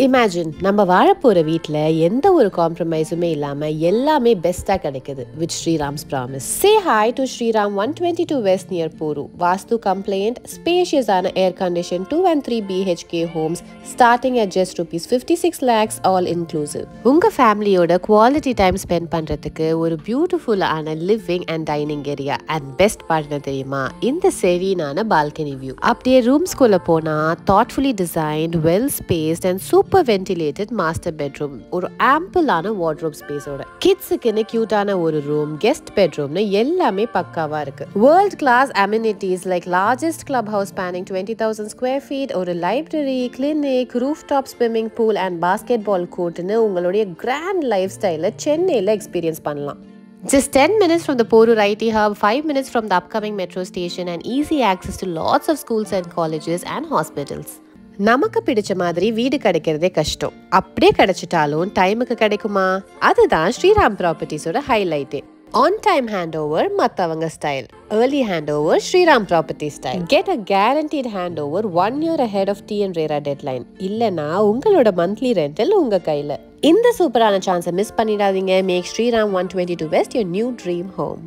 Imagine, நம்ம வாழப்போற வீட்ல எந்த ஒரு காம்ப்ரமைஸுமே இல்லாம எல்லாமே பெஸ்டா கிடைக்குது with Sriram's promise. Say hi to Sriram 122 West near Porur. Vastu compliant, spacious and air conditioned 2 and 3 BHK homes starting at just rupees 56 lakhs all inclusive. உங்க ஃபேமிலியோட குவாலிட்டி டைம் ஸ்பெண்ட் பண்றதுக்கு ஒரு பியூட்டிஃபுல் ஆன living and dining area and best part தெரியுமா இந்த செரீனான balcony view. அப்படியே ரூம்ஸ்குள்ள போனா thoughtfully designed, well spaced and super ventilated master bedroom, ஒரு ஆம்பிளான wardrobe ஸ்பேஸோட கிட்ஸுக்குன்னு கியூட்டான ஒரு ரூம், கெஸ்ட் பெட்ரூம்னு எல்லாமே பக்காவா இருக்கு. World class amenities like largest clubhouse spanning 20,000 square feet, ஒரு library, clinic, rooftop swimming pool and basketball courtனு உங்களுடைய கிராண்ட் லைஃப் ஸ்டைல சென்னையில எக்ஸ்பீரியன்ஸ் பண்ணலாம். Just 10 minutes from the Porur IT hub, 5 minutes from the upcoming metro station and easy access to lots of schools and colleges and hospitals. நமக்கு பிடிச்ச மாதிரி வீடு கிடைக்கிறதே கஷ்டம். அப்படியே கிடைச்சிட்டாலும் டைமுக்கு கிடைக்குமா? அதுதான் ஸ்ரீராம் ப்ராப்பர்ட்டிஸோட ஹைலைட்டே. On time handover மத்தவங்க style, early handover Sriram property style. Get a guaranteed handover 1 year ahead of T and RERA deadline. இல்லனா உங்களோட மந்த்லி ரெண்டல் உங்க கையில. இந்த சூப்பரான சான்ஸை மிஸ் பண்ணிடாதீங்க. Make Sriram 122 West your new dream home.